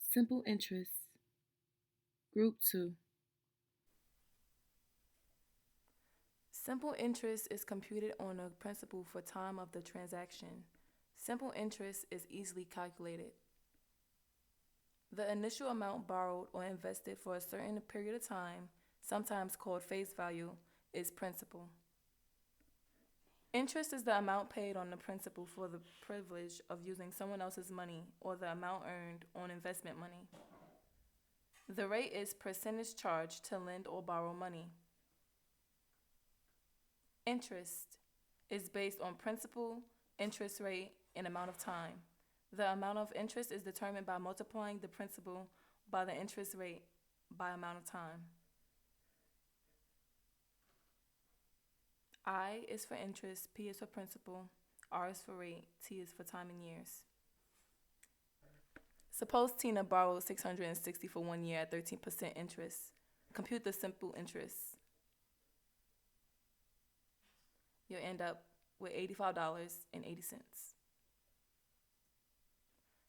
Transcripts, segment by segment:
Simple interest. Group 2. Simple interest is computed on a principal for time of the transaction. Simple interest is easily calculated. The initial amount borrowed or invested for a certain period of time, sometimes called face value, is principal. Interest is the amount paid on the principal for the privilege of using someone else's money or the amount earned on investment money. The rate is percentage charged to lend or borrow money. Interest is based on principal, interest rate, and amount of time. The amount of interest is determined by multiplying the principal by the interest rate by amount of time. I is for interest, P is for principal, R is for rate, T is for time in years. Suppose Tina borrowed 660 for 1 year at 13% interest. Compute the simple interest. You'll end up with $85.80.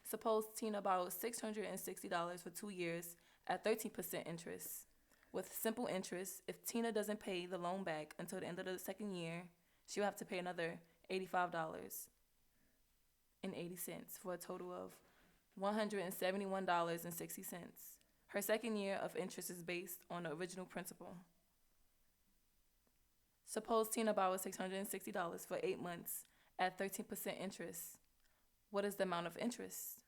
Suppose Tina borrowed $660 for 2 years at 13% interest. With simple interest, if Tina doesn't pay the loan back until the end of the second year, she'll have to pay another $85.80 for a total of $171.60. Her second year of interest is based on the original principal. Suppose Tina borrowed $660 for 8 months at 13% interest. What is the amount of interest?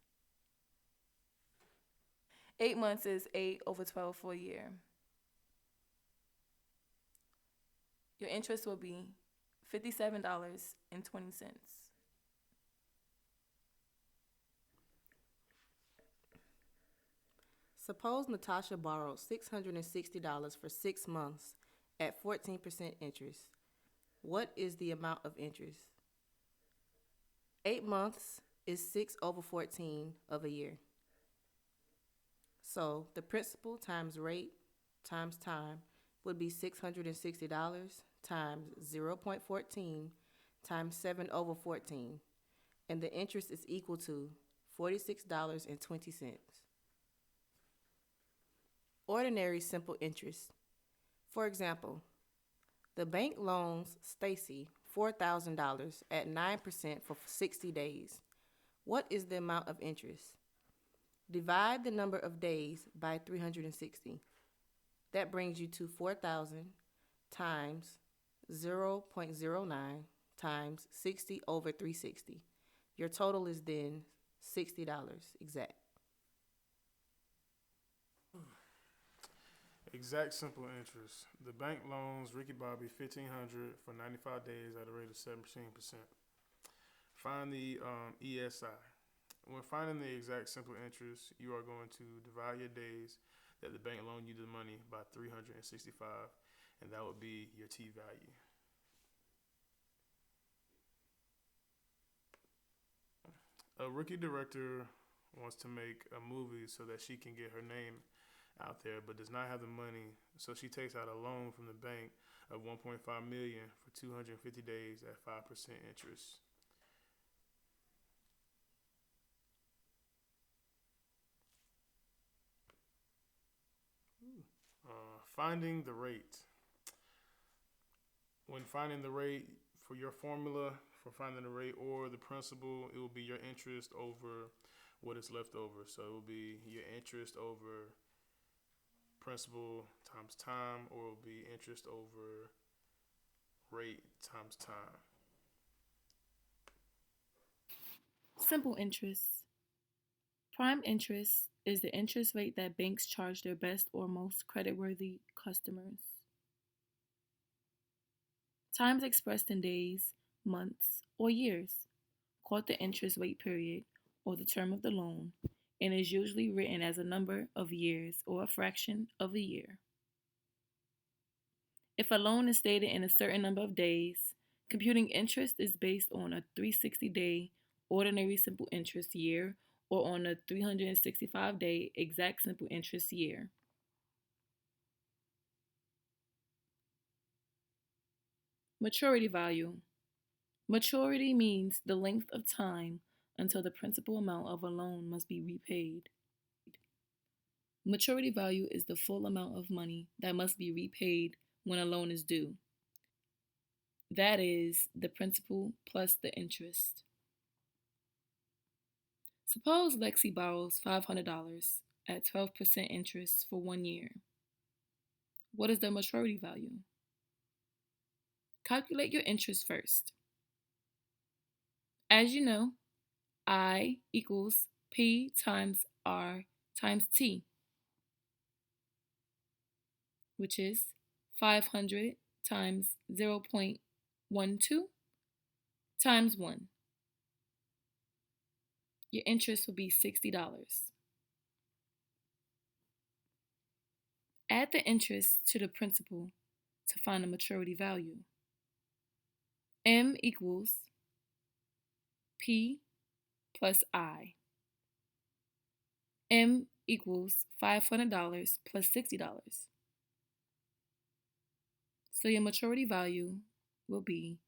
8 months is 8 over 12 for a year. Your interest will be $57.20. Suppose Natasha borrowed $660 for 6 months at 14% interest. What is the amount of interest? 8 months is 6 over 14 of a year. So the principal times rate times time would be $660 times 0.14 times 7 over 14. And the interest is equal to $46.20. Ordinary simple interest. For example, the bank loans Stacy $4,000 at 9% for 60 days. What is the amount of interest? Divide the number of days by 360. That brings you to 4,000 times 0.09 times 60 over 360. Your total is then $60 exact. Exact simple interest. The bank loans Ricky Bobby 1,500 for 95 days at a rate of 17%. Find the ESI. When finding the exact simple interest, you are going to divide your days that the bank loaned you the money by 365, and that would be your T value. A rookie director wants to make a movie so that she can get her name out there, but does not have the money, so she takes out a loan from the bank of 1.5 million for 250 days at 5% interest. Finding the rate. When finding the rate for your formula for finding the rate or the principal, it will be your interest over what is left over. So it will be your interest over principal times time, or it will be interest over rate times time. Simple interest. Prime interest is the interest rate that banks charge their best or most creditworthy customers. Times expressed in days, months, or years, called the interest rate period or the term of the loan, and is usually written as a number of years or a fraction of a year. If a loan is stated in a certain number of days, computing interest is based on a 360-day ordinary simple interest year or on a 365-day exact simple interest year. Maturity value. Maturity means the length of time until the principal amount of a loan must be repaid. Maturity value is the full amount of money that must be repaid when a loan is due. That is the principal plus the interest. Suppose Lexi borrows $500 at 12% interest for 1 year. What is the maturity value? Calculate your interest first. As you know, I equals P times R times T, which is 500 times 0.12 times 1. Your interest will be $60. Add the interest to the principal to find the maturity value. M equals P plus I. M equals $500 plus $60. So your maturity value will be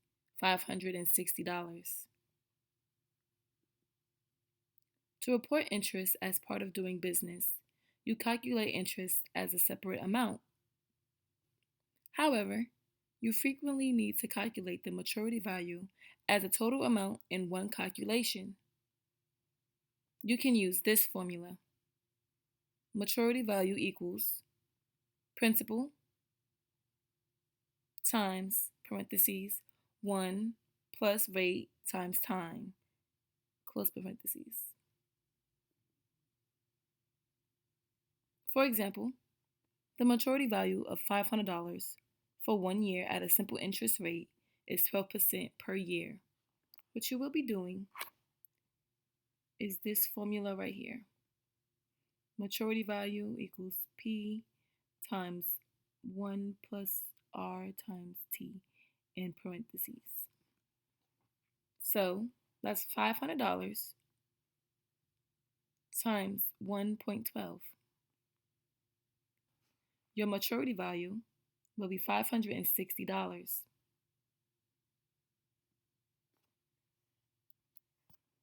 $560. To report interest as part of doing business, you calculate interest as a separate amount. However, you frequently need to calculate the maturity value as a total amount in one calculation. You can use this formula. Maturity value equals principal times parentheses 1 plus rate times time, close parentheses. For example, the maturity value of $500 for 1 year at a simple interest rate is 12% per year. What you will be doing is this formula right here. Maturity value equals P times 1 plus R times T in parentheses. So that's $500 times 1.12. Your maturity value will be $560.